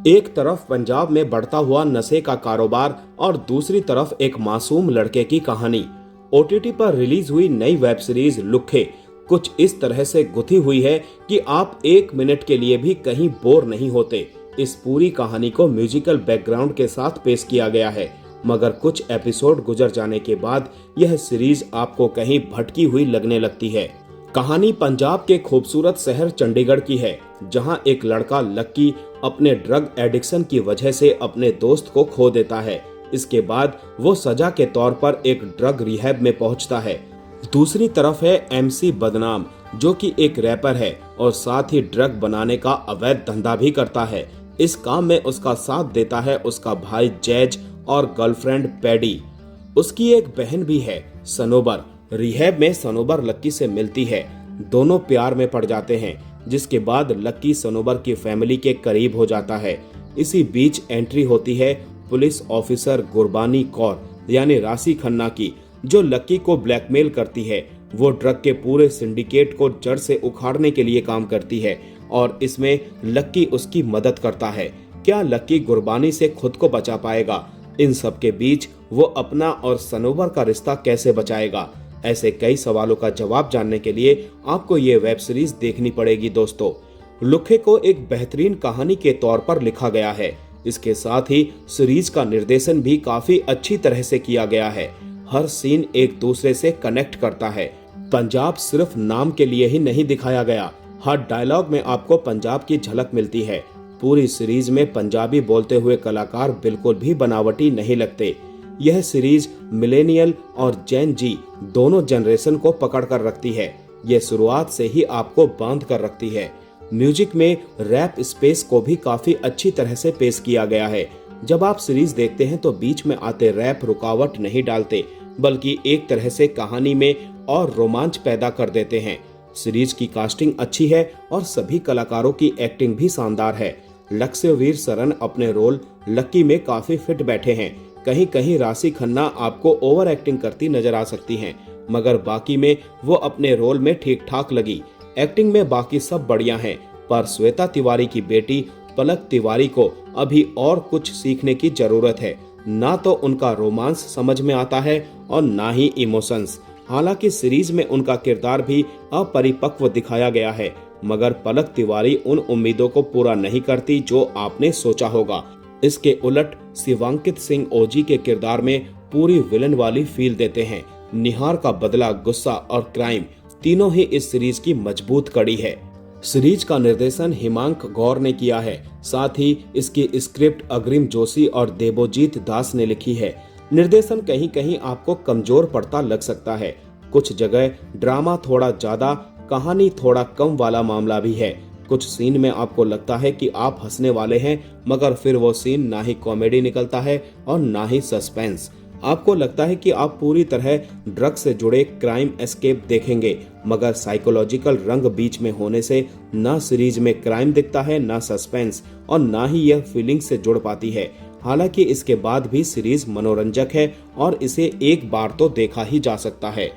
एक तरफ पंजाब में बढ़ता हुआ नशे का कारोबार और दूसरी तरफ एक मासूम लड़के की कहानी। ओटीटी पर रिलीज हुई नई वेब सीरीज लुक्खे कुछ इस तरह से गुथी हुई है कि आप 1 मिनट के लिए भी कहीं बोर नहीं होते। इस पूरी कहानी को म्यूजिकल बैकग्राउंड के साथ पेश किया गया है, मगर कुछ एपिसोड गुजर जाने के बाद यह सीरीज आपको कहीं भटकी हुई लगने लगती है। कहानी पंजाब के खूबसूरत शहर चंडीगढ़ की है, जहां एक लड़का लक्की अपने ड्रग एडिक्शन की वजह से अपने दोस्त को खो देता है। इसके बाद वो सजा के तौर पर एक ड्रग रिहैब में पहुंचता है। दूसरी तरफ है एमसी बदनाम, जो कि एक रैपर है और साथ ही ड्रग बनाने का अवैध धंधा भी करता है। इस काम में उसका साथ देता है उसका भाई जैज और गर्लफ्रेंड पैडी। उसकी एक बहन भी है सनोबर। रिहैब में सनोबर लक्की से मिलती है, दोनों प्यार में पड़ जाते हैं, जिसके बाद लक्की सनोबर की फैमिली के करीब हो जाता है। इसी बीच एंट्री होती है पुलिस ऑफिसर गुरबानी कौर यानी राशि खन्ना की, जो लक्की को ब्लैकमेल करती है। वो ड्रग के पूरे सिंडिकेट को जड़ से उखाड़ने के लिए काम करती है और इसमें लक्की उसकी मदद करता है। क्या लक्की गुरबानी से खुद को बचा पाएगा? इन सब के बीच वो अपना और सनोबर का रिश्ता कैसे बचाएगा? ऐसे कई सवालों का जवाब जानने के लिए आपको ये वेब सीरीज देखनी पड़ेगी दोस्तों। लुक्खे को एक बेहतरीन कहानी के तौर पर लिखा गया है। इसके साथ ही सीरीज का निर्देशन भी काफी अच्छी तरह से किया गया है। हर सीन एक दूसरे से कनेक्ट करता है। पंजाब सिर्फ नाम के लिए ही नहीं दिखाया गया, हर डायलॉग में आपको पंजाब की झलक मिलती है। पूरी सीरीज में पंजाबी बोलते हुए कलाकार बिल्कुल भी बनावटी नहीं लगते। यह सीरीज मिलेनियल और जेन जी दोनों जनरेशन को पकड़ कर रखती है। यह शुरुआत से ही आपको बांध कर रखती है। म्यूजिक में रैप स्पेस को भी काफी अच्छी तरह से पेश किया गया है। जब आप सीरीज देखते हैं तो बीच में आते रैप रुकावट नहीं डालते, बल्कि एक तरह से कहानी में और रोमांच पैदा कर देते हैं। सीरीज की कास्टिंग अच्छी है और सभी कलाकारों की एक्टिंग भी शानदार है। लक्ष्यवीर सरन अपने रोल लक्की में काफी फिट बैठे हैं। कहीं कहीं राशि खन्ना आपको ओवर एक्टिंग करती नजर आ सकती हैं, मगर बाकी में वो अपने रोल में ठीक ठाक लगी। एक्टिंग में बाकी सब बढ़िया हैं, पर श्वेता तिवारी की बेटी पलक तिवारी को अभी और कुछ सीखने की जरूरत है। ना तो उनका रोमांस समझ में आता है और ना ही इमोशंस। हालांकि सीरीज में उनका किरदार भी अपरिपक्व दिखाया गया है, मगर पलक तिवारी उन उम्मीदों को पूरा नहीं करती जो आपने सोचा होगा। इसके उलट शिवांकित सिंह ओजी के किरदार में पूरी विलन वाली फील देते हैं। निहार का बदला, गुस्सा और क्राइम तीनों ही इस सीरीज की मजबूत कड़ी है। सीरीज का निर्देशन हिमांक गौर ने किया है। साथ ही इसकी स्क्रिप्ट अग्रिम जोशी और देवोजीत दास ने लिखी है। निर्देशन कहीं कहीं आपको कमजोर पड़ता लग सकता है। कुछ जगह ड्रामा थोड़ा ज्यादा, कहानी थोड़ा कम वाला मामला भी है। कुछ सीन में आपको लगता है कि आप हंसने वाले हैं, मगर फिर वो सीन ना ही कॉमेडी निकलता है और ना ही सस्पेंस। आपको लगता है कि आप पूरी तरह ड्रग से जुड़े क्राइम एस्केप देखेंगे, मगर साइकोलॉजिकल रंग बीच में होने से ना सीरीज में क्राइम दिखता है, ना सस्पेंस, और ना ही यह फीलिंग से जुड़ पाती है। हालांकि इसके बाद भी सीरीज मनोरंजक है और इसे एक बार तो देखा ही जा सकता है।